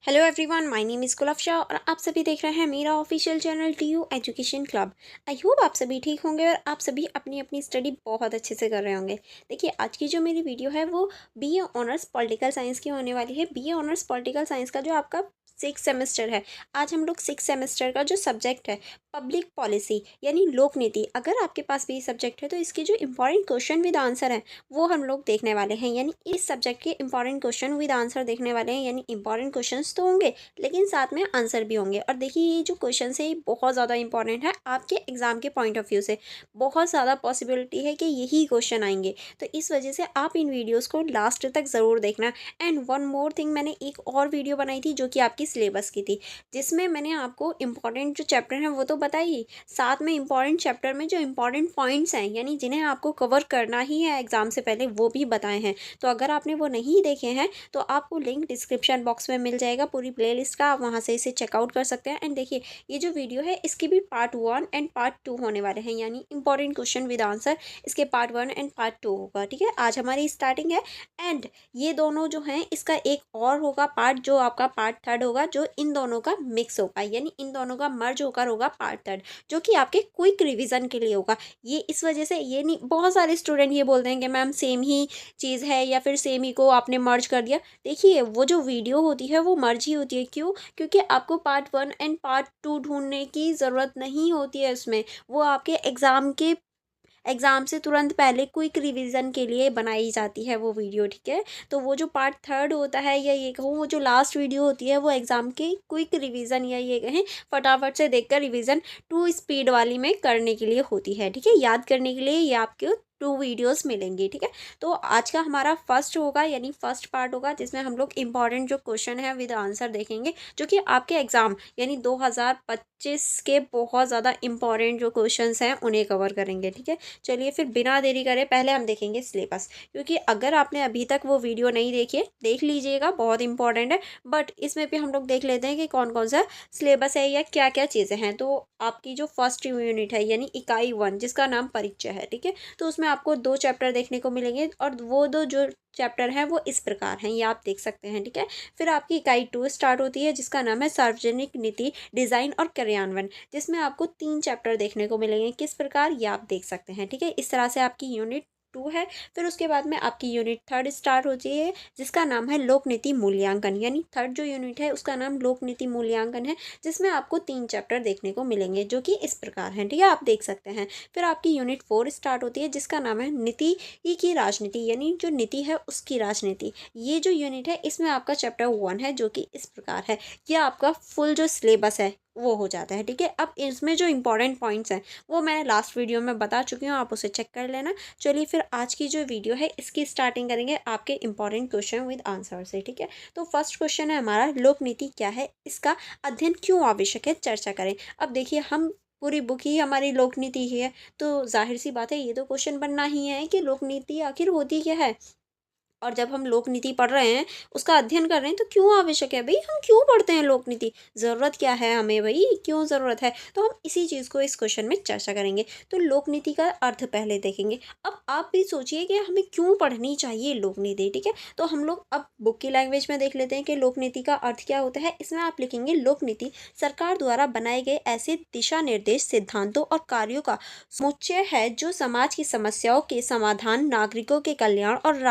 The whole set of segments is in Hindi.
Hello everyone, my name is Kulfasha और आप सभी देख रहे हैं मेरा official channel TU education club. I hope आप सभी ठीक होंगे और आप सभी अपनी अपनी स्टडी बहुत अच्छे से कर रहे होंगे। देखिए, आज की जो मेरी वीडियो है वो बीए ऑनर्स पॉलिटिकल साइंस की होने वाली है। बीए ऑनर्स पॉलिटिकल साइंस का जो आपका 6 सेमेस्टर है, आज हम लोग 6 सेमेस्टर का जो सब्जेक्ट है पब्लिक पॉलिसी यानी लोक नीति, अगर आपके पास भी सब्जेक्ट है तो इसके जो इंपॉर्टेंट क्वेश्चन विद आंसर है वो हम लोग देखने वाले हैं। यानी इस सब्जेक्ट के इंपॉर्टेंट क्वेश्चन विद आंसर देखने वाले हैं। यानी इंपॉर्टेंट क्वेश्चंस तो होंगे लेकिन साथ में आंसर भी होंगे। और देखिए, ये जो क्वेश्चन है ये बहुत ज़्यादा इंपॉर्टेंट है आपके एग्जाम के पॉइंट ऑफ व्यू से। बहुत ज़्यादा पॉसिबिलिटी है कि यही क्वेश्चन आएंगे, तो इस वजह से आप इन वीडियोज़ को लास्ट तक ज़रूर देखना। एंड वन मोर थिंग, मैंने एक और वीडियो बनाई थी जो कि आपकी सिलेबस की थी, जिसमें मैंने आपको इंपॉर्टेंट जो चैप्टर हैं वो तो बताई, साथ में इंपॉर्टेंट चैप्टर में जो इंपॉर्टेंट पॉइंट्स हैं यानी जिन्हें आपको कवर करना ही है एग्जाम से पहले, वो भी बताए हैं। तो अगर आपने वो नहीं देखे हैं तो आपको लिंक डिस्क्रिप्शन बॉक्स में मिल जाएगा, पूरी प्लेलिस्ट का, आप वहाँ से इसे चेकआउट कर सकते हैं। एंड देखिए, ये जो वीडियो है इसकी भी पार्ट 1 एंड पार्ट 2 होने वाले हैं, यानी इंपॉर्टेंट क्वेश्चन विद आंसर इसके पार्ट 1 एंड पार्ट 2 होगा। ठीक है, आज हमारी स्टार्टिंग है। एंड ये दोनों जो हैं इसका एक और होगा पार्ट, जो आपका पार्ट 3 होगा, जो इन दोनों का मिक्स होगा, यानी इन दोनों का मर्ज होकर होगा पार्ट 3, जो कि आपके क्विक रिवीजन के लिए होगा। ये इस वजह से, ये नहीं, बहुत सारे स्टूडेंट ये बोलते हैं कि मैम सेम ही चीज़ है या फिर सेम ही को आपने मर्ज कर दिया। देखिए, वो जो वीडियो होती है वो मर्ज ही होती है। क्यों? क्योंकि आपको पार्ट 1 एंड पार्ट 2 ढूंढने की ज़रूरत नहीं होती है उसमें। वो आपके एग्ज़ाम से तुरंत पहले क्विक रिवीजन के लिए बनाई जाती है वो वीडियो। ठीक है, तो वो जो पार्ट 3 होता है, या ये कहूँ वो जो लास्ट वीडियो होती है, वो एग्ज़ाम के क्विक रिवीजन, या ये कहें फटाफट से देखकर रिवीजन 2 स्पीड वाली में करने के लिए होती है। ठीक है, याद करने के लिए ये आपको 2 वीडियोस मिलेंगी। ठीक है, तो आज का हमारा फर्स्ट होगा, यानी फर्स्ट पार्ट होगा, जिसमें हम लोग इंपॉर्टेंट जो क्वेश्चन है विद आंसर देखेंगे, जो कि आपके एग्जाम यानी 2025 के बहुत ज़्यादा इंपॉर्टेंट जो क्वेश्चंस हैं उन्हें कवर करेंगे। ठीक है, चलिए फिर बिना देरी करे पहले हम देखेंगे सिलेबस, क्योंकि अगर आपने अभी तक वो वीडियो नहीं देखी है, देख लीजिएगा, बहुत इंपॉर्टेंट है। बट इसमें भी हम लोग देख लेते हैं कि कौन कौन सा सिलेबस है या क्या क्या चीज़ें हैं। तो आपकी जो फर्स्ट यूनिट है यानी इकाई 1, जिसका नाम परिचय है, ठीक है, तो उसमें आपको 2 चैप्टर देखने को मिलेंगे, और वो 2 जो चैप्टर हैं वो इस प्रकार हैं, ये आप देख सकते हैं। ठीक है, फिर आपकी इकाई 2 स्टार्ट होती है, जिसका नाम है सार्वजनिक नीति, डिज़ाइन और कार्यान्वयन, जिसमें आपको 3 चैप्टर देखने को मिलेंगे। किस प्रकार, ये आप देख सकते हैं। ठीक है, इस तरह से आपकी यूनिट 2 है। फिर उसके बाद में आपकी यूनिट 3 स्टार्ट होती है, जिसका नाम है लोक नीति मूल्यांकन, यानी थर्ड जो यूनिट है उसका नाम लोक नीति मूल्यांकन है, जिसमें आपको 3 चैप्टर देखने को मिलेंगे, जो कि इस प्रकार हैं। ठीक है, आप देख सकते हैं। फिर आपकी यूनिट 4 स्टार्ट होती है, जिसका नाम है नीति की राजनीति, यानी जो नीति है उसकी राजनीति। ये जो यूनिट है इसमें आपका चैप्टर 1 है, जो कि इस प्रकार है। यह आपका फुल जो सिलेबस है वो हो जाता है। ठीक है, अब इसमें जो इंपॉर्टेंट पॉइंट्स हैं वो मैं लास्ट वीडियो में बता चुकी हूँ, आप उसे चेक कर लेना। चलिए फिर आज की जो वीडियो है इसकी स्टार्टिंग करेंगे आपके इंपॉर्टेंट क्वेश्चन विद आंसर से। ठीक है, तो फर्स्ट क्वेश्चन है हमारा, लोक नीति क्या है, इसका अध्ययन क्यों आवश्यक है, चर्चा करें। अब देखिए, हम पूरी बुक ही हमारी लोक नीति ही है, तो जाहिर सी बात है ये तो क्वेश्चन बनना ही है कि लोक नीति आखिर होती क्या है। और जब हम लोक नीति पढ़ रहे हैं, उसका अध्ययन कर रहे हैं, तो क्यों आवश्यक है भाई, हम क्यों पढ़ते हैं लोक नीति, ज़रूरत क्या है हमें भाई, क्यों ज़रूरत है, तो हम इसी चीज़ को इस क्वेश्चन में चर्चा करेंगे। तो लोक नीति का अर्थ पहले देखेंगे। अब आप भी सोचिए कि हमें क्यों पढ़नी चाहिए लोक नीति। ठीक है, तो हम लोग अब बुक की लैंग्वेज में देख लेते हैं कि लोक नीति का अर्थ क्या होता है। इसमें आप लिखेंगे, लोक नीति सरकार द्वारा बनाए गए ऐसे दिशा निर्देश, सिद्धांतों और कार्यों का समुच्चय है जो समाज की समस्याओं के समाधान, नागरिकों के कल्याण और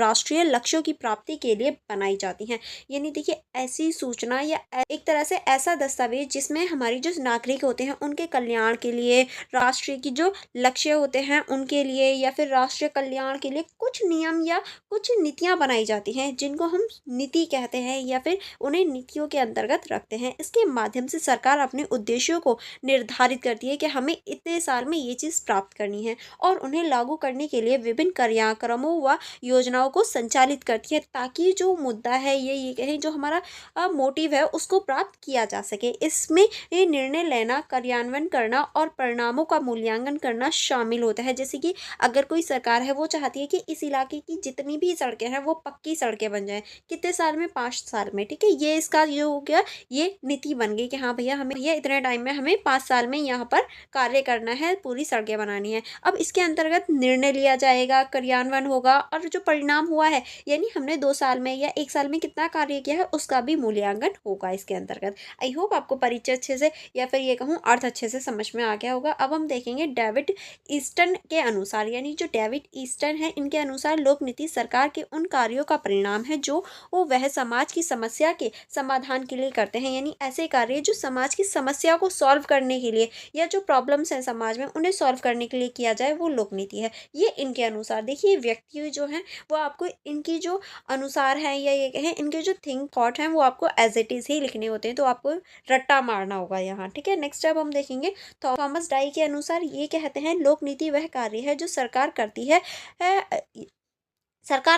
राष्ट्रीय लक्ष्यों की प्राप्ति के लिए बनाई जाती हैं। यानी देखिए, ऐसी सूचना या एक तरह से ऐसा दस्तावेज जिसमें हमारी जो नागरिक होते हैं उनके कल्याण के लिए, राष्ट्रीय की जो लक्ष्य होते हैं उनके लिए, या फिर राष्ट्रीय कल्याण के लिए कुछ नियम या कुछ नीतियां बनाई जाती हैं, जिनको हम नीति कहते हैं या फिर उन्हें नीतियों के अंतर्गत रखते हैं। इसके माध्यम से सरकार अपने उद्देश्यों को निर्धारित करती है कि हमें इतने साल में ये चीज़ प्राप्त करनी है, और उन्हें लागू करने के लिए विभिन्न कार्यक्रमों व योजनाओं को संचालित करती है, ताकि जो मुद्दा है, ये कहें जो हमारा मोटिव है, उसको प्राप्त किया जा सके। इसमें ये निर्णय लेना, कार्यान्वयन करना और परिणामों का मूल्यांकन करना शामिल होता है। जैसे कि अगर कोई सरकार है वो चाहती है कि इस इलाके की जितनी भी सड़कें हैं वो पक्की सड़कें बन जाएं, कितने साल में, 5 साल में। ठीक है, ये इसका ये हो गया, ये नीति बन गई कि हाँ भैया, हमें ये इतने टाइम में, हमें 5 साल में यहाँ पर कार्य करना है, पूरी सड़कें बनानी है। अब इसके अंतर्गत निर्णय लिया जाएगा, कार्यान्वयन होगा, और जो परिणाम हुआ है, यानी हमने 2 साल में या 1 साल में कितना कार्य किया है उसका भी मूल्यांकन होगा इसके अंतर्गत। आई होप आपको परिचय अच्छे से या फिर ये कहूँ अर्थ अच्छे से समझ में आ गया होगा। अब हम देखेंगे डेविड ईस्टन के अनुसार, यानी जो डेविड ईस्टन है इनके अनुसार लोक नीति सरकार के उन कार्यों का परिणाम है जो वह समाज की समस्या के समाधान के लिए करते हैं। यानी ऐसे कार्य जो समाज की समस्या को सॉल्व करने के लिए या जो प्रॉब्लम्स हैं समाज में उन्हें सॉल्व करने के लिए किया जाए, वो लोक नीति है। ये इनके अनुसार देखिए व्यक्ति जो हैं वो आपको इनकी जो अनुसार हैं या ये कहें इनके जो थिंक थॉट हैं वो आपको एज इट इज़ ही लिखने होते हैं, तो आपको रट्टा मारना होगा यहाँ, ठीक है। नेक्स्ट अब हम देखेंगे थॉमस डाई के अनुसार ये कहते हैं लोक नीति वह कार्य है जो सरकार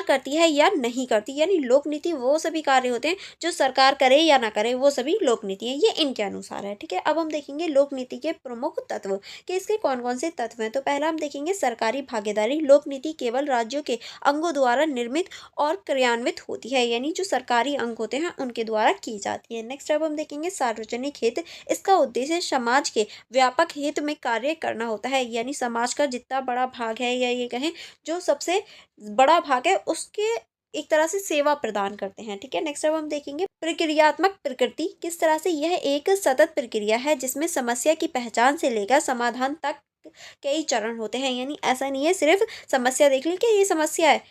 करती है या नहीं करती, यानी लोक नीति वो सभी कार्य होते हैं जो सरकार करे या ना करे, वो सभी लोक नीति हैं, ये इनके अनुसार है, ठीक है। अब हम देखेंगे लोक नीति के प्रमुख तत्व कि इसके कौन कौन से तत्व हैं। तो पहला हम देखेंगे सरकारी भागीदारी। लोक नीति केवल राज्यों के अंगों द्वारा निर्मित और क्रियान्वित होती है, यानी जो सरकारी अंग होते हैं उनके द्वारा की जाती है। नेक्स्ट अब हम देखेंगे सार्वजनिक हित। इसका उद्देश्य समाज के व्यापक हित में कार्य करना होता है, यानी समाज का जितना बड़ा भाग है या ये कहें जो सबसे बड़ा भाग है उसके एक तरह से सेवा प्रदान करते हैं, ठीक है। नेक्स्ट अब हम देखेंगे प्रक्रियात्मक प्रकृति। किस तरह से यह एक सतत प्रक्रिया है जिसमें समस्या की पहचान से लेकर समाधान तक कई चरण होते हैं, यानी ऐसा नहीं है सिर्फ समस्या देख ली कि ये समस्या है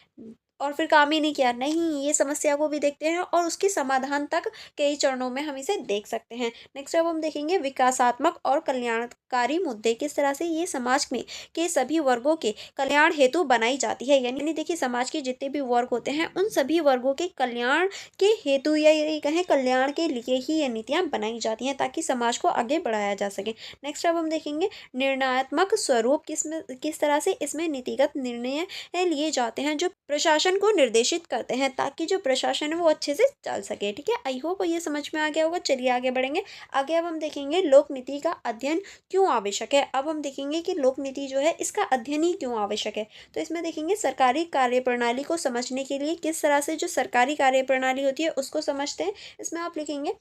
और फिर काम ही नहीं किया, नहीं, ये समस्या को भी देखते हैं और उसके समाधान तक कई चरणों में हम इसे देख सकते हैं। नेक्स्ट अब हम देखेंगे विकासात्मक और कल्याणकारी मुद्दे। किस तरह से ये समाज में के सभी वर्गों के कल्याण हेतु बनाई जाती है, यानी देखिए समाज के जितने भी वर्ग होते हैं उन सभी वर्गों के कल्याण के हेतु या ये कहें कल्याण के लिए ही ये नीतियाँ बनाई जाती हैं ताकि समाज को आगे बढ़ाया जा सके। नेक्स्ट अब हम देखेंगे निर्णयात्मक स्वरूप। किस तरह से इसमें नीतिगत निर्णय लिए जाते हैं जो प्रशासन को निर्देशित करते हैं ताकि जो प्रशासन है वो अच्छे से चल सके, ठीक है। आई होप ये समझ में आ गया होगा। चलिए आगे बढ़ेंगे। आगे अब हम देखेंगे लोक नीति का अध्ययन क्यों आवश्यक है। अब हम देखेंगे कि लोक नीति जो है इसका अध्ययन ही क्यों आवश्यक है। तो इसमें देखेंगे सरकारी कार्यप्रणाली को समझने के लिए किस तरह से जो सरकारी कार्यप्रणाली होती है उसको समझते हैं। इसमें आप लिखेंगे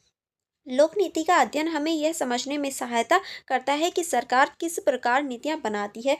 लोक नीति का अध्ययन हमें यह समझने में सहायता करता है कि सरकार किस प्रकार नीतियाँ बनाती है,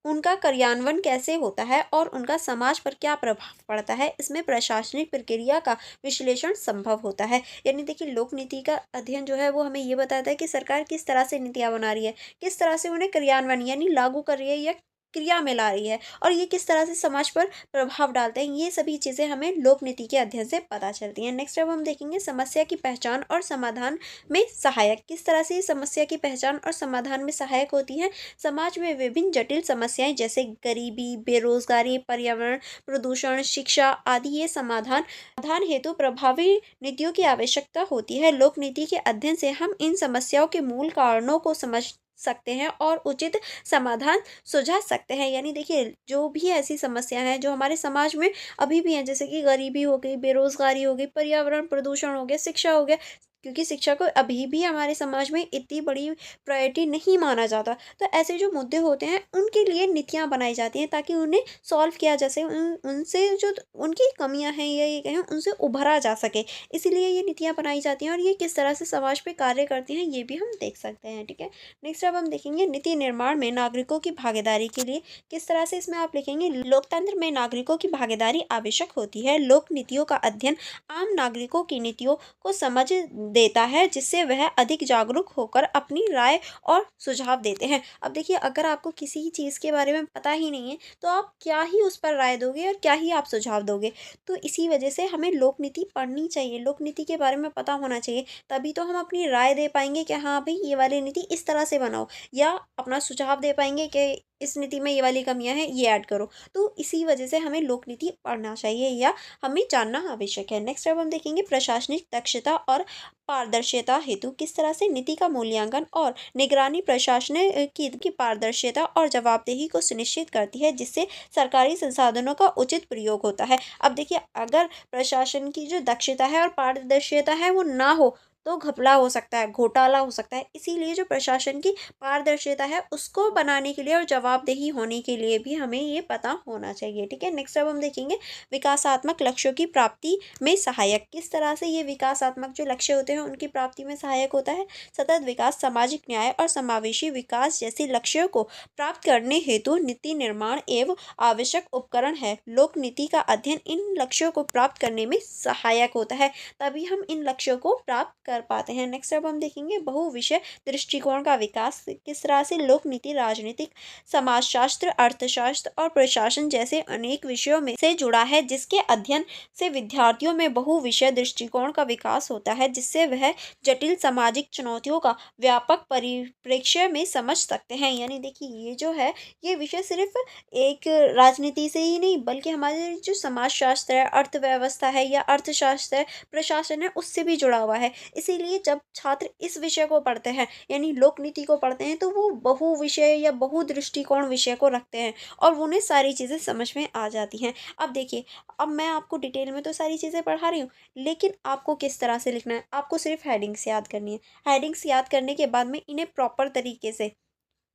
उनका कार्यान्वयन कैसे होता है और उनका समाज पर क्या प्रभाव पड़ता है। इसमें प्रशासनिक प्रक्रिया का विश्लेषण संभव होता है, यानी देखिए लोक नीति का अध्ययन जो है वो हमें ये बताता है कि सरकार किस तरह से नीतियाँ बना रही है, किस तरह से उन्हें कार्यान्वयन यानी लागू कर रही है या क्रिया में ला रही है और ये किस तरह से समाज पर प्रभाव डालते हैं। ये सभी चीज़ें हमें लोक नीति के अध्ययन से पता चलती हैं। नेक्स्ट अब हम देखेंगे समस्या की पहचान और समाधान में सहायक। किस तरह से समस्या की पहचान और समाधान में सहायक होती है। समाज में विभिन्न जटिल समस्याएं जैसे गरीबी, बेरोजगारी, पर्यावरण प्रदूषण, शिक्षा आदि ये समाधान हेतु प्रभावी नीतियों की आवश्यकता होती है। लोक नीति के अध्ययन से हम इन समस्याओं के मूल कारणों को समझ सकते हैं और उचित समाधान सुझा सकते हैं। यानी देखिए जो भी ऐसी समस्या हैं जो हमारे समाज में अभी भी हैं, जैसे कि गरीबी हो गई, बेरोजगारी हो गई, पर्यावरण प्रदूषण हो गया, शिक्षा हो गया, क्योंकि शिक्षा को अभी भी हमारे समाज में इतनी बड़ी प्रायोरिटी नहीं माना जाता। तो ऐसे जो मुद्दे होते हैं उनके लिए नीतियाँ बनाई जाती हैं ताकि उन्हें सॉल्व किया जा सके, उनसे जो उनकी कमियां हैं या ये कहें उनसे उभरा जा सके, इसीलिए ये नीतियाँ बनाई जाती हैं और ये किस तरह से समाज पे कार्य करती हैं ये भी हम देख सकते हैं, ठीक है। नेक्स्ट अब हम देखेंगे नीति निर्माण में नागरिकों की भागीदारी के लिए। किस तरह से इसमें आप लिखेंगे लोकतंत्र में नागरिकों की भागीदारी आवश्यक होती है। लोक नीतियों का अध्ययन आम नागरिकों की नीतियों को समझ देता है जिससे वह अधिक जागरूक होकर अपनी राय और सुझाव देते हैं। अब देखिए अगर आपको किसी चीज़ के बारे में पता ही नहीं है तो आप क्या ही उस पर राय दोगे और क्या ही आप सुझाव दोगे। तो इसी वजह से हमें लोक नीति पढ़नी चाहिए, लोक नीति के बारे में पता होना चाहिए, तभी तो हम अपनी राय दे पाएंगे कि हाँ भाई ये वाली नीति इस तरह से बनाओ, या अपना सुझाव दे पाएंगे कि इस नीति में ये वाली कमियां हैं ये ऐड करो। तो इसी वजह से हमें लोक नीति पढ़ना चाहिए या हमें जानना आवश्यक है। नेक्स्ट अब हम देखेंगे प्रशासनिक दक्षता और पारदर्शिता हेतु। किस तरह से नीति का मूल्यांकन और निगरानी प्रशासन की पारदर्शिता और जवाबदेही को सुनिश्चित करती है जिससे सरकारी संसाधनों का उचित प्रयोग होता है। अब देखिए अगर प्रशासन की जो दक्षता है और पारदर्शिता है वो ना हो तो घपला हो सकता है, घोटाला हो सकता है। इसीलिए जो प्रशासन की पारदर्शिता है उसको बनाने के लिए और जवाबदेही होने के लिए भी हमें ये पता होना चाहिए, ठीक है। नेक्स्ट अब हम देखेंगे विकासात्मक लक्ष्यों की प्राप्ति में सहायक। किस तरह से ये विकासात्मक जो लक्ष्य होते हैं उनकी प्राप्ति में सहायक होता है। सतत विकास, सामाजिक न्याय और समावेशी विकास जैसे लक्ष्यों को प्राप्त करने हेतु नीति निर्माण एवं आवश्यक उपकरण है। लोक नीति का अध्ययन इन लक्ष्यों को प्राप्त करने में सहायक होता है, तभी हम इन लक्ष्यों को प्राप्त कर पाते हैं। नेक्स्ट अब हम देखेंगे बहु विषय दृष्टिकोण का विकास। किस तरह से लोक नीति राजनीतिक, समाजशास्त्र, अर्थशास्त्र और प्रशासन जैसे अनेक विषयों में से जुड़ा है, जिसके अध्ययन से विद्यार्थियों में बहु विषय दृष्टिकोण का विकास होता है, जिससे वह जटिल सामाजिक चुनौतियों का व्यापक परिप्रेक्ष्य में समझ सकते हैं। यानी देखिए ये जो है ये विषय सिर्फ एक राजनीति से ही नहीं बल्कि हमारे जो समाजशास्त्र है, अर्थव्यवस्था है या अर्थशास्त्र है, प्रशासन है, उससे भी जुड़ा हुआ है। इसीलिए जब छात्र इस विषय को पढ़ते हैं यानी लोक नीति को पढ़ते हैं तो वो बहु विषय या बहु दृष्टिकोण विषय को रखते हैं और उन्हें सारी चीज़ें समझ में आ जाती हैं। अब देखिए, अब मैं आपको डिटेल में तो सारी चीज़ें पढ़ा रही हूँ, लेकिन आपको किस तरह से लिखना है, आपको सिर्फ हेडिंग्स याद करनी है। हेडिंग्स याद करने के बाद में इन्हें प्रॉपर तरीके से,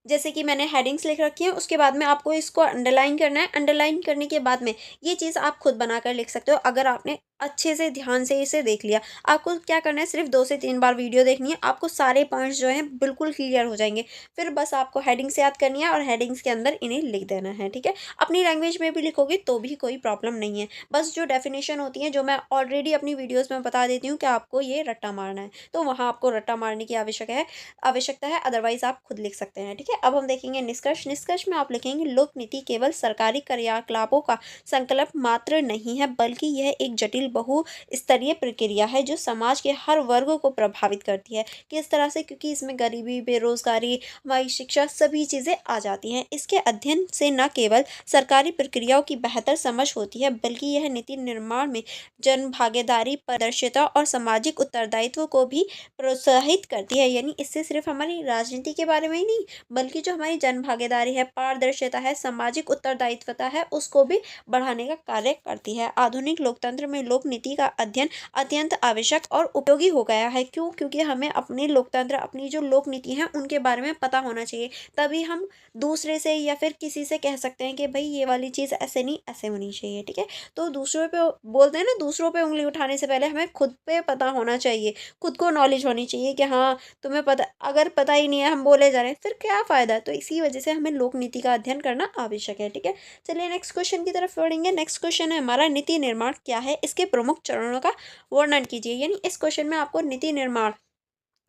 जैसे कि मैंने हेडिंग्स लिख रखी है, उसके बाद में आपको इसको अंडरलाइन करना है। अंडरलाइन करने के बाद में ये चीज़ आप खुद बनाकर लिख सकते हो अगर आपने अच्छे से ध्यान से इसे देख लिया। आपको क्या करना है, सिर्फ 2 से 3 बार वीडियो देखनी है, आपको सारे पॉइंट्स जो हैं बिल्कुल क्लियर हो जाएंगे। फिर बस आपको हेडिंग्स याद करनी है और हेडिंग्स के अंदर इन्हें लिख देना है, ठीक है। अपनी लैंग्वेज में भी लिखोगे तो भी कोई प्रॉब्लम नहीं है। बस जो डेफिनेशन होती है जो मैं ऑलरेडी अपनी वीडियोज़ में बता देती हूँ कि आपको ये रट्टा मारना है, तो वहाँ आपको रट्टा मारने की आवश्यकता है, अदरवाइज आप खुद लिख सकते हैं, ठीक है। अब हम देखेंगे निष्कर्ष। निष्कर्ष में आप लिखेंगे लोक नीति केवल सरकारी क्रियाकलापों का संकल्प मात्र नहीं है, बल्कि यह एक जटिल बहु स्तरीय प्रक्रिया है जो समाज के हर वर्ग को प्रभावित करती है। किस तरह से, क्योंकि इसमें गरीबी, बेरोजगारी, हमारी शिक्षा, सभी चीज़ें आ जाती हैं। इसके अध्ययन से न केवल सरकारी प्रक्रियाओं की बेहतर समझ होती है बल्कि यह नीति निर्माण में जन भागीदारी, पारदर्शिता और सामाजिक उत्तरदायित्व को भी प्रोत्साहित करती है। यानी इससे सिर्फ हमारी राजनीति के बारे में ही नहीं बल्कि जो हमारी जन भागीदारी है, पारदर्शिता है, सामाजिक उत्तरदायित्वता है, उसको भी बढ़ाने का कार्य करती है। आधुनिक लोकतंत्र में लोक नीति का अध्ययन अत्यंत आवश्यक और उपयोगी हो गया है। क्यों? क्योंकि हमें अपने लोकतंत्र, अपनी जो लोक नीति है उनके बारे में पता होना चाहिए, तभी हम दूसरे से या फिर किसी से कह सकते हैं कि भाई ये वाली चीज़ ऐसे नहीं ऐसे होनी चाहिए, ठीक है। तो दूसरों पे बोलते हैं ना, दूसरों पे उंगली उठाने से पहले हमें खुद पे पता होना चाहिए, खुद को नॉलेज होनी चाहिए कि हाँ तुम्हें पता, अगर पता ही नहीं है हम बोले जा रहे हैं फिर क्या फ़ायदा। तो इसी वजह से हमें लोक नीति का अध्ययन करना आवश्यक है, ठीक है। चलिए नेक्स्ट क्वेश्चन की तरफ बढ़ेंगे। नेक्स्ट क्वेश्चन है हमारा नीति निर्माण क्या है, इसके प्रमुख चरणों का वर्णन कीजिए। यानी इस क्वेश्चन में आपको नीति निर्माण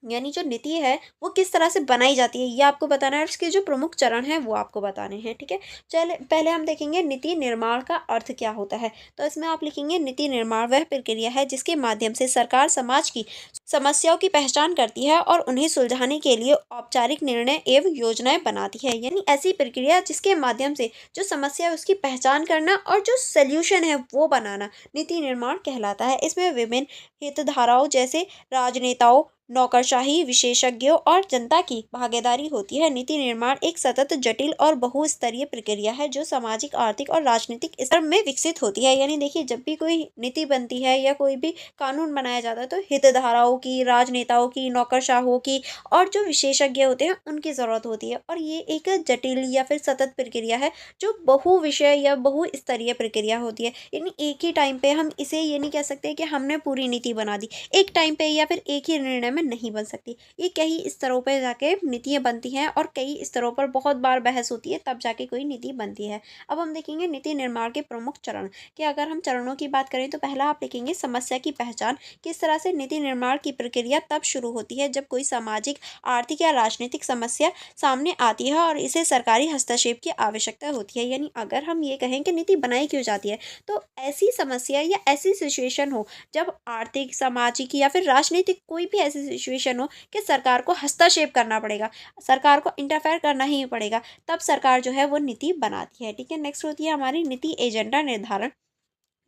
यानी जो नीति है वो किस तरह से बनाई जाती है ये आपको बताना है और इसके जो प्रमुख चरण हैं वो आपको बताने हैं, ठीक है। चले पहले हम देखेंगे नीति निर्माण का अर्थ क्या होता है। तो इसमें आप लिखेंगे नीति निर्माण वह प्रक्रिया है जिसके माध्यम से सरकार समाज की समस्याओं की पहचान करती है और उन्हें सुलझाने के लिए औपचारिक निर्णय एवं योजनाएं बनाती है। यानी ऐसी प्रक्रिया जिसके माध्यम से जो समस्या है उसकी पहचान करना और जो सोल्यूशन है वो बनाना नीति निर्माण कहलाता है। इसमें विभिन्न हितधाराओं जैसे राजनेताओं, नौकरशाही, विशेषज्ञों और जनता की भागीदारी होती है। नीति निर्माण एक सतत, जटिल और बहुस्तरीय प्रक्रिया है जो सामाजिक, आर्थिक और राजनीतिक स्तर में विकसित होती है। यानी देखिए, जब भी कोई नीति बनती है या कोई भी कानून बनाया जाता है तो हितधाराओं की, राजनेताओं की, नौकरशाहों की और जो विशेषज्ञ होते हैं उनकी ज़रूरत होती है। और ये एक जटिल या फिर सतत प्रक्रिया है जो बहु विषय या बहुस्तरीय प्रक्रिया होती है। यानी एक ही टाइम पे हम इसे ये नहीं कह सकते कि हमने पूरी नीति बना दी, एक टाइम पे या फिर एक ही निर्णय में नहीं बन सकती। ये कई स्तरों पर जाके नीतियाँ बनती हैं और कई स्तरों पर बहुत बार बहस होती है, तब जाके कोई नीति बनती है। अब हम देखेंगे नीति निर्माण के प्रमुख चरण कि अगर हम चरणों की बात करें तो पहला आप लिखेंगे समस्या की पहचान। किस तरह से नीति निर्माण की प्रक्रिया तब शुरू होती है जब कोई सामाजिक, आर्थिक या राजनीतिक समस्या सामने आती है और इसे सरकारी हस्तक्षेप की आवश्यकता होती है। यानी अगर हम ये कहें कि नीति बनाई क्यों जाती है, तो ऐसी समस्या या ऐसी सिचुएशन हो जब आर्थिक, सामाजिक या फिर राजनीतिक कोई भी ऐसी सिचुएशन हो कि सरकार को हस्तक्षेप करना पड़ेगा, सरकार को इंटरफेयर करना ही पड़ेगा, तब सरकार जो है वो नीति बनाती है, ठीक है। नेक्स्ट होती है हमारी नीति एजेंडा निर्धारण।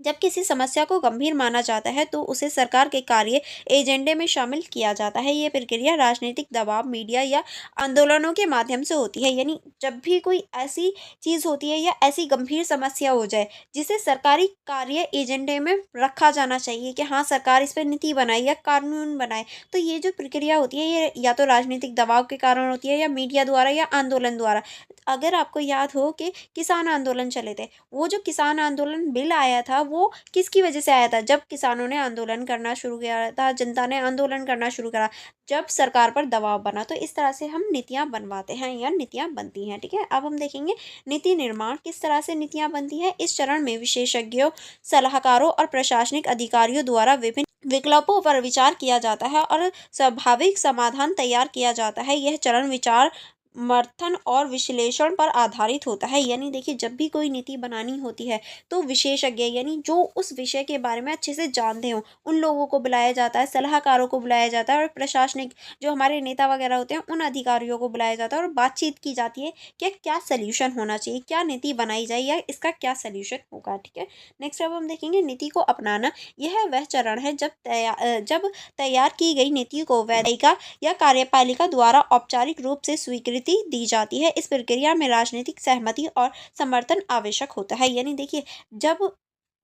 जब किसी समस्या को गंभीर माना जाता है तो उसे सरकार के कार्य एजेंडे में शामिल किया जाता है। ये प्रक्रिया राजनीतिक दबाव, मीडिया या आंदोलनों के माध्यम से होती है। यानी जब भी कोई ऐसी चीज़ होती है या ऐसी गंभीर समस्या हो जाए जिसे सरकारी कार्य एजेंडे में रखा जाना चाहिए कि हाँ, सरकार इस पर नीति बनाए या कानून बनाए, तो ये जो प्रक्रिया होती है ये या तो राजनीतिक दबाव के कारण होती है या मीडिया द्वारा या आंदोलन द्वारा। अगर आपको याद हो कि किसान आंदोलन चले थे, वो जो किसान आंदोलन बिल आया था वो किसकी वजह से आया था? जब किसानों ने आंदोलन करना शुरू किया था, जनता ने आंदोलन करना शुरू करा, जब सरकार पर दबाव बना। तो इस तरह से हम नीतियाँ बनवाते हैं या नीतियाँ बनती हैं, ठीक है? अब हम देखेंगे नीति निर्माण किस तरह से नीतियाँ बनती हैं। इस चरण में विशेषज्ञों, सलाहकारों और प्रशासनिक अधिकारियों द्वारा विभिन्न विकल्पों पर विचार किया जाता है और स्वाभाविक समाधान तैयार किया जाता है। यह चरण विचार समर्थन और विश्लेषण पर आधारित होता है। यानी देखिए, जब भी कोई नीति बनानी होती है तो विशेषज्ञ यानी जो उस विषय के बारे में अच्छे से जानते हो उन लोगों को बुलाया जाता है, सलाहकारों को बुलाया जाता है और प्रशासनिक जो हमारे नेता वगैरह होते हैं उन अधिकारियों को बुलाया जाता है और बातचीत की जाती है कि क्या सोल्यूशन होना चाहिए, क्या नीति बनाई जाए या इसका क्या सोल्यूशन होगा, ठीक है? नेक्स्ट अब हम देखेंगे नीति को अपनाना। यह वह चरण है जब तैयार की गई नीति को वैधायिका या कार्यपालिका द्वारा औपचारिक रूप से स्वीकृति दी जाती है। इस प्रक्रिया में राजनीतिक सहमति और समर्थन आवश्यक होता है। यानी देखिए, जब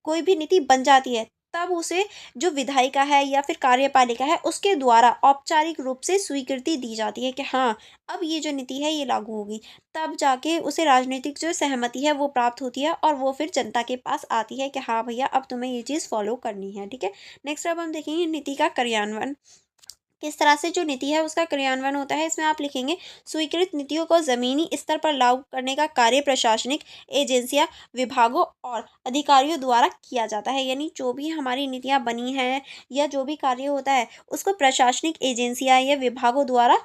कोई भी नीति बन जाती है तब उसे जो विधायिका है या फिर कार्यपालिका है उसके द्वारा औपचारिक रूप से स्वीकृति दी जाती है कि हाँ, अब ये जो नीति है ये लागू होगी। तब जाके उसे राजनीतिक जो सहमति है वो प्राप्त होती है और वो फिर जनता के पास आती है कि हाँ भैया, अब तुम्हें ये चीज़ फॉलो करनी है, ठीक है? नेक्स्ट अब हम देखेंगे नीति का क्रियान्वयन। किस तरह से जो नीति है उसका क्रियान्वयन होता है। इसमें आप लिखेंगे स्वीकृत नीतियों को जमीनी स्तर पर लागू करने का कार्य प्रशासनिक एजेंसियां, विभागों और अधिकारियों द्वारा किया जाता है। यानी जो भी हमारी नीतियां बनी हैं या जो भी कार्य होता है उसको प्रशासनिक एजेंसियां या विभागों द्वारा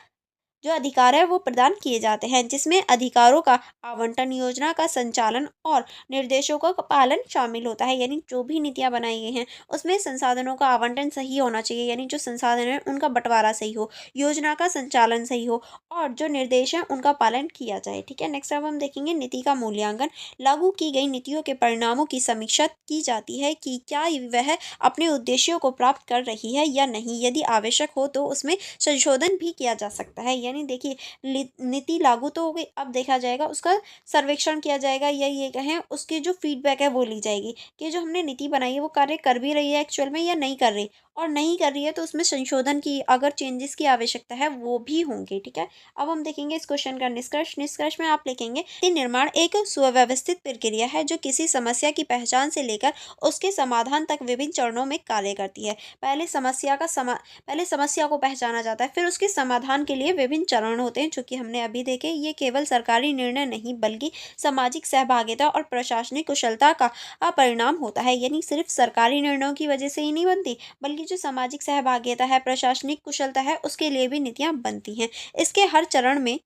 जो अधिकार है वो प्रदान किए जाते हैं, जिसमें अधिकारों का आवंटन, योजना का संचालन और निर्देशों का पालन शामिल होता है। यानी जो भी नीतियां बनाई गई हैं उसमें संसाधनों का आवंटन सही होना चाहिए, यानी जो संसाधन है उनका बंटवारा सही हो, योजना का संचालन सही हो और जो निर्देश है उनका पालन किया जाए, ठीक है? नेक्स्ट अब हम देखेंगे नीति का मूल्यांकन। लागू की गई नीतियों के परिणामों की समीक्षा की जाती है कि क्या वह अपने उद्देश्यों को प्राप्त कर रही है या नहीं। यदि आवश्यक हो तो उसमें संशोधन भी किया जा सकता है। यानी देखिए, नीति लागू तो हो गई, अब देखा जाएगा उसका सर्वेक्षण किया जाएगा या ये कहें उसकी जो फीडबैक है वो ली जाएगी कि जो हमने नीति बनाई है वो कार्य कर भी रही है एक्चुअल में या नहीं कर रही, और नहीं कर रही है तो उसमें संशोधन की अगर चेंजेस की आवश्यकता है वो भी होंगे, ठीक है? अब हम देखेंगे इस क्वेश्चन का निष्कर्ष। निष्कर्ष में आप लिखेंगे नीति निर्माण एक सुव्यवस्थित प्रक्रिया है जो किसी समस्या की पहचान से लेकर उसके समाधान तक विभिन्न चरणों में कार्य करती है। पहले समस्या को पहचाना जाता है, फिर उसके समाधान के लिए विभिन्न चरण होते हैं जो कि हमने अभी देखे। ये केवल सरकारी निर्णय नहीं बल्कि सामाजिक सहभागिता और प्रशासनिक कुशलता का परिणाम होता है। यानी सिर्फ सरकारी निर्णयों की वजह से ही नहीं बनती, बल्कि जो सामाजिक सहभागिता है, प्रशासनिक कुशलता है, उसके लिए भी नीतियाँ बनती हैं। इसके हर चरण में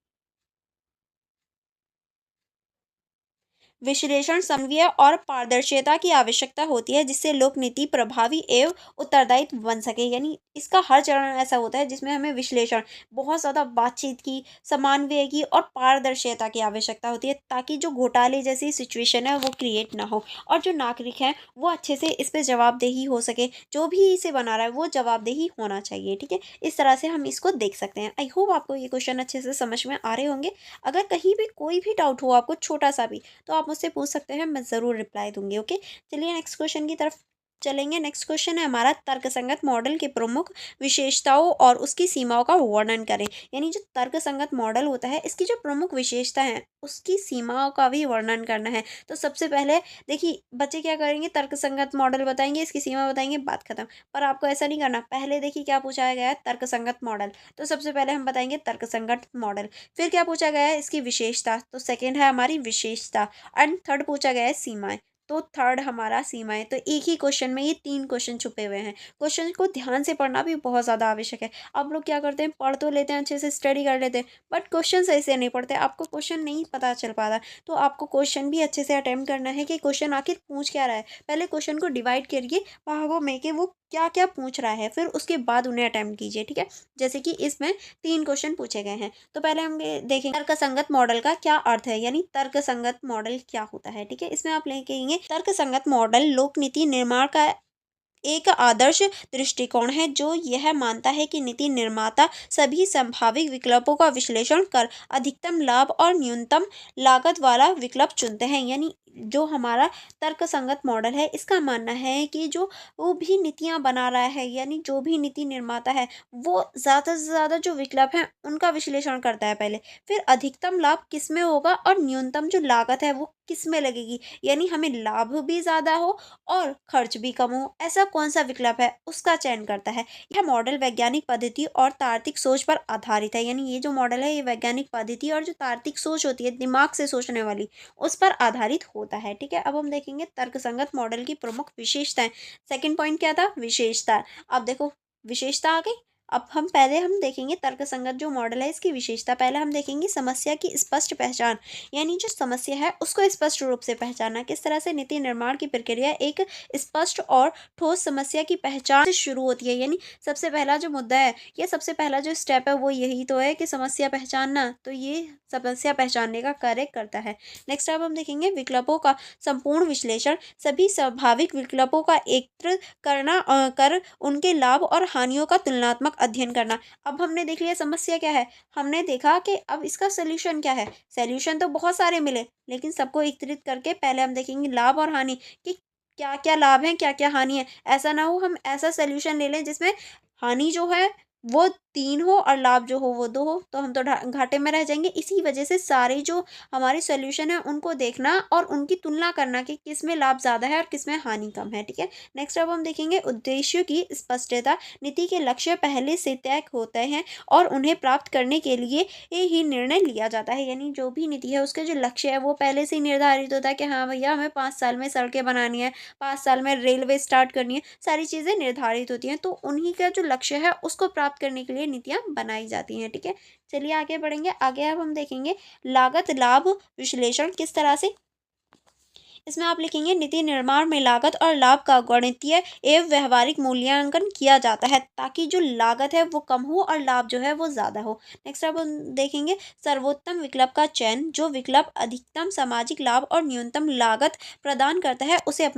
विश्लेषण, समन्वय और पारदर्शिता की आवश्यकता होती है जिससे लोक नीति प्रभावी एवं उत्तरदायित्व बन सके। यानी इसका हर चरण ऐसा होता है जिसमें हमें विश्लेषण, बहुत ज़्यादा बातचीत की, समन्वय की और पारदर्शिता की आवश्यकता होती है ताकि जो घोटाले जैसी सिचुएशन है वो क्रिएट ना हो और जो नागरिक हैं वो अच्छे से इस पे जवाबदेही हो सके। जो भी इसे बना रहा है वो जवाबदेही होना चाहिए, ठीक है? इस तरह से हम इसको देख सकते हैं। आई होप आपको ये क्वेश्चन अच्छे से समझ में आ रहे होंगे। अगर कहीं भी कोई भी डाउट हो आपको छोटा सा भी, तो आप मुझसे पूछ सकते हैं, मैं ज़रूर रिप्लाई दूंगी। ओके, चलिए नेक्स्ट क्वेश्चन की तरफ चलेंगे। नेक्स्ट क्वेश्चन है हमारा, तर्कसंगत मॉडल की प्रमुख विशेषताओं और उसकी सीमाओं का वर्णन करें। यानी जो तर्कसंगत मॉडल होता है इसकी जो प्रमुख विशेषता है उसकी सीमाओं का भी वर्णन करना है। तो सबसे पहले देखिए, बच्चे क्या करेंगे, तर्कसंगत मॉडल बताएंगे, इसकी सीमा बताएंगे, बात खत्म। पर आपको ऐसा नहीं करना। पहले देखिए क्या पूछा गया है, तर्कसंगत मॉडल, तो सबसे पहले हम बताएंगे तर्कसंगत मॉडल। फिर क्या पूछा गया है, इसकी विशेषता, तो सेकंड है हमारी विशेषता। एंड थर्ड पूछा गया है सीमाएं, तो थर्ड हमारा सीमाएं। तो एक ही क्वेश्चन में ये तीन क्वेश्चन छुपे हुए हैं। क्वेश्चन को ध्यान से पढ़ना भी बहुत ज़्यादा आवश्यक है। आप लोग क्या करते हैं, पढ़ तो लेते हैं, अच्छे से स्टडी कर लेते हैं, बट क्वेश्चन सही से नहीं पढ़ते, आपको क्वेश्चन नहीं पता चल पाता। तो आपको क्वेश्चन भी अच्छे से अटेम्प्ट करना है कि क्वेश्चन आखिर पूछ क्या रहा है। पहले क्वेश्चन को डिवाइड करिए भागों में कि वो क्या क्या पूछ रहा है, फिर उसके बाद उन्हें अटेम्प्ट कीजिए। ठीक है, जैसे कि इसमें 3 क्वेश्चन पूछे गए हैं। तो पहले हम ये देखेंगे तर्कसंगत मॉडल का क्या अर्थ है, यानी तर्कसंगत मॉडल क्या होता है। ठीक है, इसमें आप लिखेंगे तर्कसंगत मॉडल लोक नीति निर्माण का एक आदर्श दृष्टिकोण है जो यह मानता है कि नीति निर्माता सभी संभावित विकल्पों का विश्लेषण कर अधिकतम लाभ और न्यूनतम लागत वाला विकल्प चुनते हैं। यानी जो हमारा तर्कसंगत मॉडल है, इसका मानना है कि जो वो भी नीतियां बना रहा है, यानी जो भी नीति निर्माता है, वो ज़्यादा से ज़्यादा जो विकल्प हैं उनका विश्लेषण करता है पहले, फिर अधिकतम लाभ किस में होगा और न्यूनतम जो लागत है वो किस में लगेगी, यानी हमें लाभ भी ज़्यादा हो और खर्च भी कम हो, ऐसा कौन सा विकल्प है उसका चयन करता है। यह मॉडल वैज्ञानिक पद्धति और तार्किक सोच पर आधारित है। यानी ये जो मॉडल है ये वैज्ञानिक पद्धति और जो तार्किक सोच होती है, दिमाग से सोचने वाली, उस पर आधारित होता है। ठीक है, अब हम देखेंगे तर्कसंगत मॉडल की प्रमुख विशेषताएं। सेकंड पॉइंट क्या था, विशेषता। अब देखो विशेषता आ गई। अब हम देखेंगे तर्कसंगत जो मॉडल है इसकी विशेषता। पहले हम देखेंगे समस्या की स्पष्ट पहचान, यानी जो समस्या है उसको स्पष्ट रूप से पहचानना। किस तरह से नीति निर्माण की प्रक्रिया एक स्पष्ट और ठोस समस्या की पहचान से शुरू होती है। यानी सबसे पहला जो मुद्दा है या सबसे पहला जो स्टेप है वो यही तो है कि समस्या पहचानना, तो ये समस्या पहचानने का कार्य करता है। नेक्स्ट अब हम देखेंगे विकल्पों का संपूर्ण विश्लेषण, सभी स्वाभाविक विकल्पों का एकत्र कर उनके लाभ और हानियों का तुलनात्मक अध्ययन करना। अब हमने देख लिया समस्या क्या है, हमने देखा कि अब इसका सोल्यूशन क्या है। सोल्यूशन तो बहुत सारे मिले, लेकिन सबको एकत्रित करके पहले हम देखेंगे लाभ और हानि कि क्या क्या लाभ है क्या क्या हानि है। ऐसा ना हो हम ऐसा सोल्यूशन ले लें जिसमें हानि जो है वो 3 हो और लाभ जो हो वो 2 हो, तो हम तो घाटे में रह जाएंगे। इसी वजह से सारे जो हमारे सोल्यूशन है उनको देखना और उनकी तुलना करना कि किस में लाभ ज़्यादा है और किस में हानि कम है। ठीक है, नेक्स्ट अब हम देखेंगे उद्देश्यों की स्पष्टता। नीति के लक्ष्य पहले से तय होते हैं और उन्हें प्राप्त करने के लिए ये ही निर्णय लिया जाता है। यानी जो भी नीति है उसके जो लक्ष्य है वो पहले से ही निर्धारित होता है कि हाँ भैया हमें 5 साल में सड़कें बनानी है, 5 साल में रेलवे स्टार्ट करनी है, सारी चीज़ें निर्धारित होती हैं। तो उन्हीं का जो लक्ष्य है उसको प्राप्त करने के लिए नीतियाँ बनाई जाती हैं। ठीक है, चलिए आगे बढ़ेंगे। आगे अब हम देखेंगे लागत लाभ विश्लेषण किस तरह से। इसमें आप लिखेंगे नीति निर्माण में लागत और लाभ का गणितीय एवं व्यवहारिक मूल्यांकन किया जाता है ताकि जो लागत है वो कम हो और लाभ जो है वो ज़्यादा हो। नेक्स्ट अब हम देखेंगे सर्वोत्तम विकल्प का चयन, जो विकल्प अधिकतम सामाजिक लाभ और न्यूनतम लागत प्रदान करता है उसे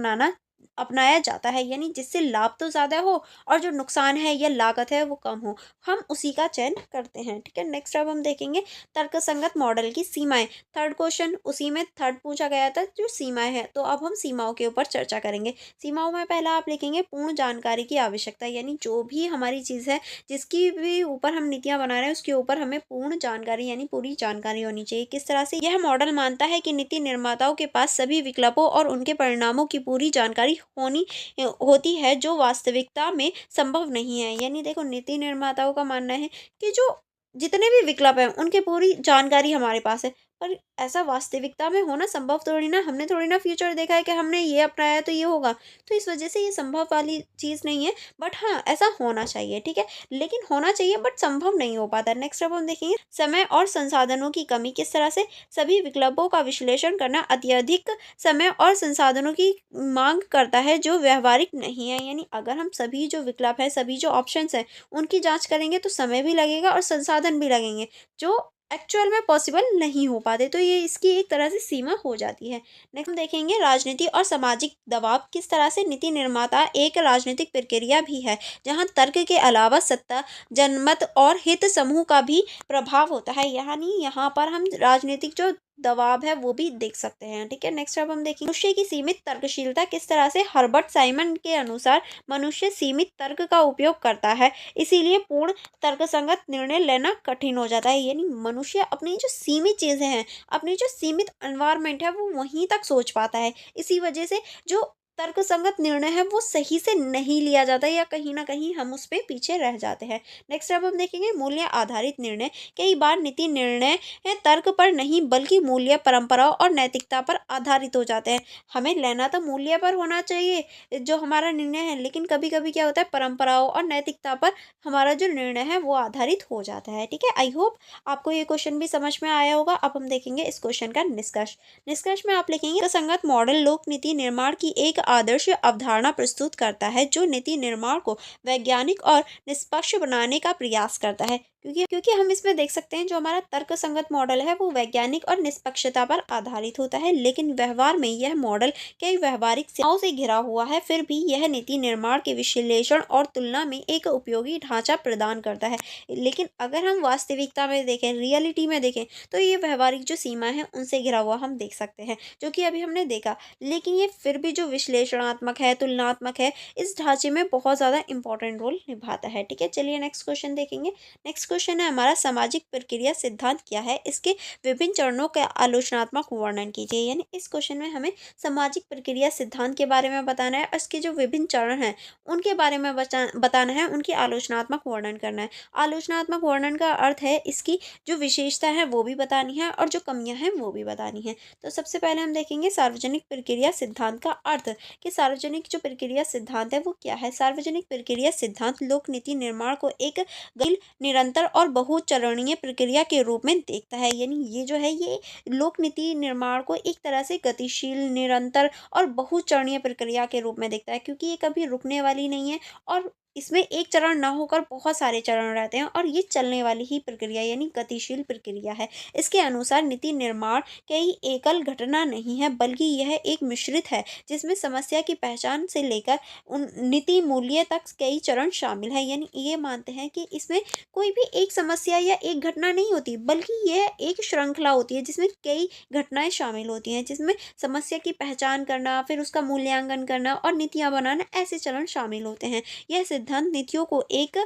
अपनाया जाता है। यानी जिससे लाभ तो ज़्यादा हो और जो नुकसान है या लागत है वो कम हो, हम उसी का चयन करते हैं। ठीक है, नेक्स्ट अब हम देखेंगे तर्कसंगत मॉडल की सीमाएं। थर्ड क्वेश्चन उसी में थर्ड पूछा गया था जो सीमाएं हैं, तो अब हम सीमाओं के ऊपर चर्चा करेंगे। सीमाओं में पहला आप लिखेंगे पूर्ण जानकारी की आवश्यकता। यानी जो भी हमारी चीज़ है जिसकी भी ऊपर हम नीतियां बना रहे हैं उसके ऊपर हमें पूर्ण जानकारी यानी पूरी जानकारी होनी चाहिए। किस तरह से, यह मॉडल मानता है कि नीति निर्माताओं के पास सभी विकल्पों और उनके परिणामों की पूरी जानकारी होती है जो वास्तविकता में संभव नहीं है। यानी देखो नीति निर्माताओं का मानना है कि जो जितने भी विकल्प हैं उनकी पूरी जानकारी हमारे पास है, पर ऐसा वास्तविकता में होना संभव थोड़ी ना। हमने थोड़ी ना फ्यूचर देखा है कि हमने ये अपनाया तो ये होगा, तो इस वजह से ये संभव वाली चीज़ नहीं है। बट हाँ ऐसा होना चाहिए। ठीक है, लेकिन होना चाहिए बट संभव नहीं हो पाता। नेक्स्ट अब हम देखेंगे समय और संसाधनों की कमी। किस तरह से, सभी विकल्पों का विश्लेषण करना अत्यधिक समय और संसाधनों की मांग करता है जो व्यवहारिक नहीं है। यानी अगर हम सभी जो विकल्प है सभी जो ऑप्शंस हैं उनकी जांच करेंगे तो समय भी लगेगा और संसाधन भी लगेंगे जो एक्चुअल में पॉसिबल नहीं हो पाते, तो ये इसकी एक तरह से सीमा हो जाती है। नेक्स्ट हम देखेंगे राजनीति और सामाजिक दबाव। किस तरह से, नीति निर्माता एक राजनीतिक प्रक्रिया भी है जहां तर्क के अलावा सत्ता, जनमत और हित समूह का भी प्रभाव होता है। यानी यहाँ पर हम राजनीतिक जो दबाव है वो भी देख सकते हैं। ठीक है, नेक्स्ट अब हम देखेंगे मनुष्य की सीमित तर्कशीलता। किस तरह से, हर्बर्ट साइमन के अनुसार मनुष्य सीमित तर्क का उपयोग करता है, इसीलिए पूर्ण तर्कसंगत निर्णय लेना कठिन हो जाता है। यानी मनुष्य अपनी जो सीमित चीज़ें हैं, अपनी जो सीमित एनवायरनमेंट है वो वहीं तक सोच पाता है। इसी वजह से जो तर्कसंगत निर्णय है वो सही से नहीं लिया जाता या कहीं ना कहीं हम उस पर पीछे रह जाते हैं। नेक्स्ट अब हम देखेंगे मूल्य आधारित निर्णय। कई बार नीति निर्णय तर्क पर नहीं बल्कि मूल्य, परंपराओं और नैतिकता पर आधारित हो जाते हैं। हमें लेना तो मूल्य पर होना चाहिए जो हमारा निर्णय है, लेकिन कभी कभी क्या होता है परंपराओं और नैतिकता पर हमारा जो निर्णय है वो आधारित हो जाता है। ठीक है, आई होप आपको ये क्वेश्चन भी समझ में आया होगा। अब हम देखेंगे इस क्वेश्चन का निष्कर्ष। निष्कर्ष में आप लिखेंगे संगत मॉडल लोक नीति निर्माण की एक आदर्श अवधारणा प्रस्तुत करता है जो नीति निर्माण को वैज्ञानिक और निष्पक्ष बनाने का प्रयास करता है। क्योंकि हम इसमें देख सकते हैं जो हमारा तर्कसंगत मॉडल है वो वैज्ञानिक और निष्पक्षता पर आधारित होता है, लेकिन व्यवहार में यह मॉडल कई व्यवहारिक सीमाओं से घिरा हुआ है। फिर भी यह नीति निर्माण के विश्लेषण और तुलना में एक उपयोगी ढांचा प्रदान करता है। लेकिन अगर हम वास्तविकता में देखें, रियलिटी में देखें, तो ये व्यवहारिक जो सीमा है उनसे घिरा हुआ हम देख सकते हैं, जो कि अभी हमने देखा। लेकिन ये फिर भी जो विश्लेषणात्मक है, तुलनात्मक है, इस ढांचे में बहुत ज़्यादा इंपॉर्टेंट रोल निभाता है। ठीक है, चलिए नेक्स्ट क्वेश्चन देखेंगे। नेक्स्ट क्वेश्चन है हमारा, सामाजिक प्रक्रिया सिद्धांत क्या है, इसके विभिन्न चरणों का आलोचनात्मक वर्णन कीजिए। यानी इस क्वेश्चन में हमें सामाजिक प्रक्रिया सिद्धांत के बारे में बताना है और इसके जो विभिन्न चरण हैं उनके बारे में बताना है, उनकी आलोचनात्मक वर्णन करना है। आलोचनात्मक वर्णन का अर्थ है इसकी जो विशेषता है वो भी बतानी है और जो कमियां हैं वो भी बतानी है। तो सबसे पहले हम देखेंगे सार्वजनिक प्रक्रिया सिद्धांत का अर्थ, कि सार्वजनिक जो प्रक्रिया सिद्धांत है वो क्या है। सार्वजनिक प्रक्रिया सिद्धांत लोक नीति निर्माण को एक गतिशील, निरंतर और बहुचरणीय प्रक्रिया के रूप में देखता है। यानी ये जो है ये लोक नीति निर्माण को एक तरह से गतिशील, निरंतर और बहुचरणीय प्रक्रिया के रूप में देखता है, क्योंकि ये कभी रुकने वाली नहीं है और इसमें एक चरण ना होकर बहुत सारे चरण रहते हैं और ये चलने वाली ही प्रक्रिया यानी गतिशील प्रक्रिया है। इसके अनुसार नीति निर्माण कई एकल घटना नहीं है, बल्कि यह एक मिश्रित है जिसमें समस्या की पहचान से लेकर उन नीति मूल्य तक कई चरण शामिल है। यानी ये मानते हैं कि इसमें कोई भी एक समस्या या एक घटना नहीं होती, बल्कि यह एक श्रृंखला होती है जिसमें कई घटनाएं शामिल होती हैं, जिसमें समस्या की पहचान करना, फिर उसका मूल्यांकन करना और नीतियां बनाना, ऐसे चरण शामिल होते हैं। यह सिद्धांत नीतियों को एक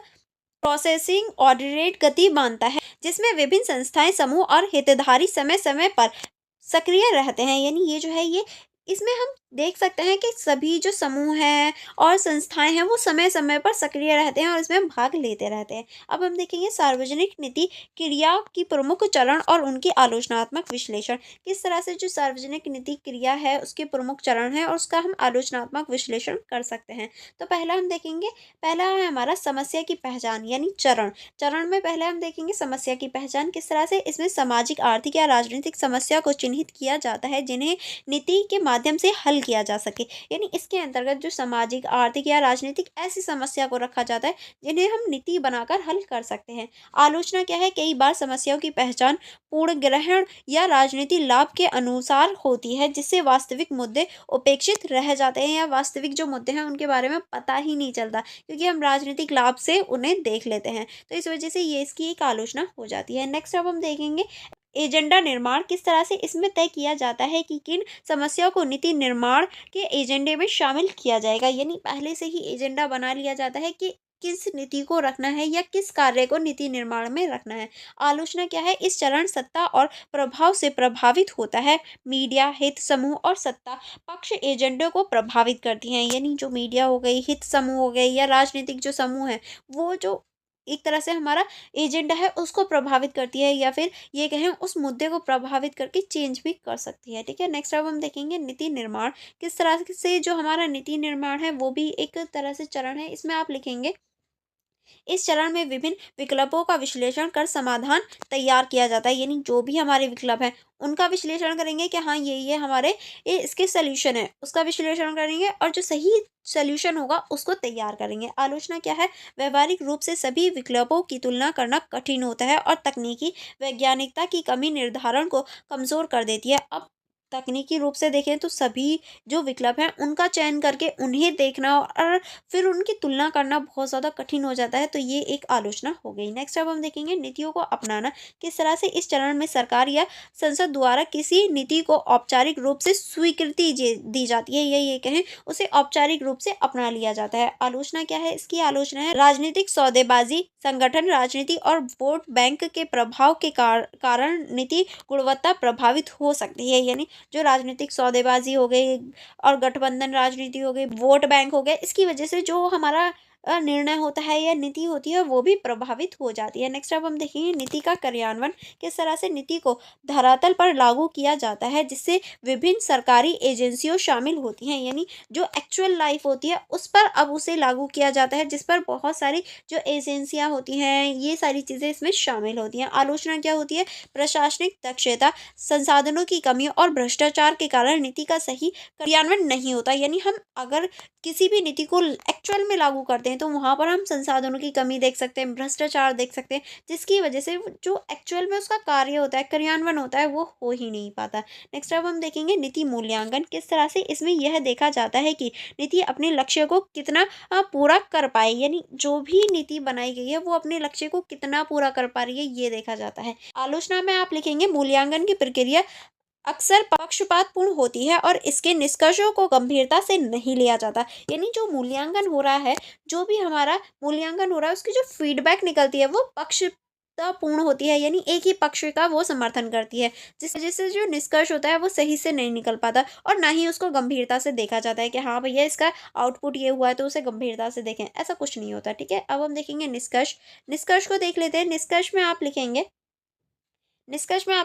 प्रोसेसिंग ऑर्डिनेट गति मानता है जिसमें विभिन्न संस्थाएं, समूह और हितधारी समय समय पर सक्रिय रहते हैं। यानी ये जो है ये इसमें हम देख सकते हैं कि सभी जो समूह हैं और संस्थाएं हैं वो समय समय पर सक्रिय रहते हैं और इसमें भाग लेते रहते हैं। अब हम देखेंगे सार्वजनिक नीति क्रिया की प्रमुख चरण और उनकी आलोचनात्मक विश्लेषण। किस तरह से जो सार्वजनिक नीति क्रिया है उसके प्रमुख चरण है और उसका हम आलोचनात्मक विश्लेषण कर सकते हैं। तो पहला हम देखेंगे, पहला है हमारा समस्या की पहचान यानी चरण। चरण में पहले हम देखेंगे समस्या की पहचान किस तरह से। इसमें सामाजिक, आर्थिक या राजनीतिक समस्या को चिन्हित किया जाता है जिन्हें नीति के माध्यम से हल किया जा सके। यानी इसके अंतर्गत जो सामाजिक, आर्थिक या राजनीतिक ऐसी समस्या को रखा जाता है जिन्हें हम नीति बनाकर हल कर सकते हैं। आलोचना क्या है, कई बार समस्याओं की पहचान पूर्ण ग्रहण या राजनीति लाभ के अनुसार होती है, जिससे वास्तविक मुद्दे उपेक्षित रह जाते हैं या वास्तविक जो मुद्दे हैं उनके बारे में पता ही नहीं चलता, क्योंकि हम राजनीतिक लाभ से उन्हें देख लेते हैं। तो इस वजह से ये इसकी एक आलोचना हो जाती है। नेक्स्ट अब हम देखेंगे एजेंडा निर्माण। किस तरह से इसमें तय किया जाता है कि किन समस्याओं को नीति निर्माण के एजेंडे में शामिल किया जाएगा। यानी पहले से ही एजेंडा बना लिया जाता है कि किस नीति को रखना है या किस कार्य को नीति निर्माण में रखना है। आलोचना क्या है, इस चरण सत्ता और प्रभाव से प्रभावित होता है। मीडिया, हित समूह और सत्ता पक्ष एजेंडे को प्रभावित करती हैं। यानी जो मीडिया हो गई, हित समूह हो गए या राजनीतिक जो समूह है वो जो एक तरह से हमारा एजेंडा है उसको प्रभावित करती है या फिर ये कहें उस मुद्दे को प्रभावित करके चेंज भी कर सकती है। ठीक है, नेक्स्ट अब हम देखेंगे नीति निर्माण। किस तरह से जो हमारा नीति निर्माण है वो भी एक तरह से चरण है। इसमें आप लिखेंगे, इस चरण में विभिन्न विकल्पों का विश्लेषण कर समाधान तैयार किया जाता है। यानी जो भी हमारे विकल्प हैं उनका विश्लेषण करेंगे कि हाँ ये हमारे इसके सल्यूशन है, उसका विश्लेषण करेंगे और जो सही सल्यूशन होगा उसको तैयार करेंगे। आलोचना क्या है, व्यवहारिक रूप से सभी विकल्पों की तुलना करना कठिन होता है और तकनीकी वैज्ञानिकता की कमी निर्धारण को कमजोर कर देती है। अब तकनीकी रूप से देखें तो सभी जो विकल्प हैं उनका चयन करके उन्हें देखना और फिर उनकी तुलना करना बहुत ज़्यादा कठिन हो जाता है, तो ये एक आलोचना हो गई। नेक्स्ट अब हम देखेंगे नीतियों को अपनाना। किस तरह से इस चरण में सरकार या संसद द्वारा किसी नीति को औपचारिक रूप से स्वीकृति दी जाती है या ये कहें उसे औपचारिक रूप से अपना लिया जाता है। आलोचना क्या है, इसकी आलोचना है राजनीतिक सौदेबाजी, संगठन राजनीति और वोट बैंक के प्रभाव के कारण नीति गुणवत्ता प्रभावित हो सकती है। यानी जो राजनीतिक सौदेबाजी हो गई और गठबंधन राजनीति हो गई, वोट बैंक हो गए, इसकी वजह से जो हमारा निर्णय होता है या नीति होती है वो भी प्रभावित हो जाती है। नेक्स्ट अब हम देखेंगे नीति का कार्यान्वयन किस तरह से नीति को धरातल पर लागू किया जाता है, जिससे विभिन्न सरकारी एजेंसियों शामिल होती हैं, यानी जो एक्चुअल लाइफ होती है उस पर अब उसे लागू किया जाता है, जिस पर बहुत सारी जो एजेंसियां होती हैं ये सारी चीज़ें इसमें शामिल होती हैं। आलोचना क्या होती है? प्रशासनिक दक्षता, संसाधनों की कमी और भ्रष्टाचार के कारण नीति का सही कार्यान्वयन नहीं होता। यानी हम अगर किसी भी नीति को एक्चुअल में लागू करते हैं तो वहाँ पर हम संसाधनों की कमी देख सकते हैं, भ्रष्टाचार देख सकते हैं, जिसकी वजह से जो एक्चुअल में उसका कार्य होता है, कार्यान्वयन होता है, वो हो ही नहीं पाता। नेक्स्ट अब हम देखेंगे नीति मूल्यांकन किस तरह से। इसमें यह देखा जाता है कि नीति अपने लक्ष्य को कितना पूरा कर पाए, यानी जो भी नीति बनाई गई है वो अपने लक्ष्य को कितना पूरा कर पा रही है ये देखा जाता है। आलोचना में आप लिखेंगे मूल्यांकन की प्रक्रिया अक्सर पक्षपातपूर्ण होती है और इसके निष्कर्षों को गंभीरता से नहीं लिया जाता। यानी जो मूल्यांकन हो रहा है, जो भी हमारा मूल्यांकन हो रहा है उसकी जो फीडबैक निकलती है वो पक्षपातपूर्ण होती है, यानी एक ही पक्ष का वो समर्थन करती है, जिस वजह से जो निष्कर्ष होता है वो सही से नहीं निकल पाता और ना ही उसको गंभीरता से देखा जाता है कि हाँ भैया इसका आउटपुट ये हुआ है तो उसे गंभीरता से देखें, ऐसा कुछ नहीं होता। ठीक है, अब हम देखेंगे निष्कर्ष। निष्कर्ष को देख लेते हैं। निष्कर्ष में आप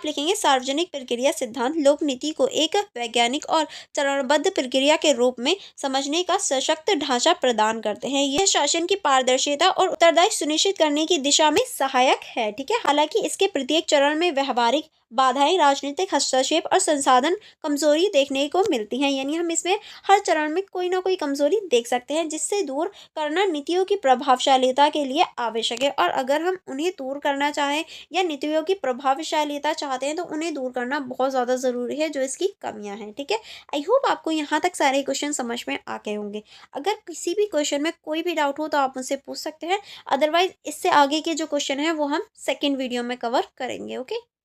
लिखेंगे सार्वजनिक प्रक्रिया सिद्धांत लोक नीति को एक वैज्ञानिक और चरणबद्ध प्रक्रिया के रूप में समझने का सशक्त ढांचा प्रदान करते हैं। यह शासन की पारदर्शिता और उत्तरदायित्व सुनिश्चित करने की दिशा में सहायक है। ठीक है, हालांकि इसके प्रत्येक चरण में व्यवहारिक बाधाएं, राजनीतिक हस्तक्षेप और संसाधन कमजोरी देखने को मिलती हैं। यानी हम इसमें हर चरण में कोई ना कोई कमजोरी देख सकते हैं, जिससे दूर करना नीतियों की प्रभावशालीता के लिए आवश्यक है। और अगर हम उन्हें दूर करना चाहें या नीतियों की प्रभावशालीता चाहते हैं तो उन्हें दूर करना बहुत ज़्यादा ज़रूरी है, जो इसकी कमियां हैं। ठीक है, आई होप आपको यहाँ तक सारे क्वेश्चन समझ में आ गए होंगे। अगर किसी भी क्वेश्चन में कोई भी डाउट हो तो आप मुझसे पूछ सकते हैं, अदरवाइज इससे आगे के जो क्वेश्चन है वो हम सेकेंड वीडियो में कवर करेंगे। ओके,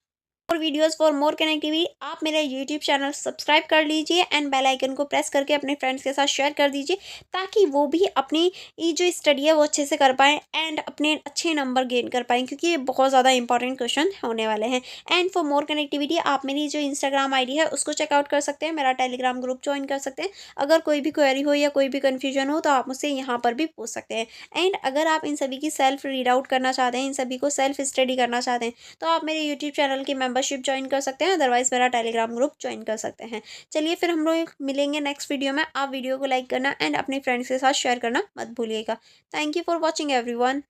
और वीडियोस फॉर मोर कनेक्टिविटी आप मेरा यूट्यूब चैनल सब्सक्राइब कर लीजिए एंड बेल आइकन को प्रेस करके अपने फ्रेंड्स के साथ शेयर कर दीजिए, ताकि वो भी अपनी ये जो स्टडी है वो अच्छे से कर पाएँ एंड अपने अच्छे नंबर गेन कर पाएँ, क्योंकि ये बहुत ज़्यादा इंपॉर्टेंट क्वेश्चन होने वाले हैं। एंड फॉर मोर कनेक्टिविटी आप मेरी जो इंस्टाग्राम आईडी है उसको चेकआउट कर सकते हैं, मेरा टेलीग्राम ग्रुप ज्वाइन कर सकते हैं। अगर कोई भी क्वेरी हो या कोई भी कन्फ्यूजन हो तो आप मुझसे यहाँ पर भी पूछ सकते हैं। एंड अगर आप इन सभी की सेल्फ रीड आउट करना चाहते हैं, इन सभी को सेल्फ स्टडी करना चाहते हैं, तो आप मेरे यूट्यूब चैनल की मेंबरशिप ज्वाइन कर सकते हैं, अदरवाइज मेरा टेलीग्राम ग्रुप ज्वाइन कर सकते हैं। चलिए फिर हम लोग मिलेंगे नेक्स्ट वीडियो में। आप वीडियो को लाइक करना एंड अपने फ्रेंड्स के साथ शेयर करना मत भूलिएगा। Thank you for watching everyone.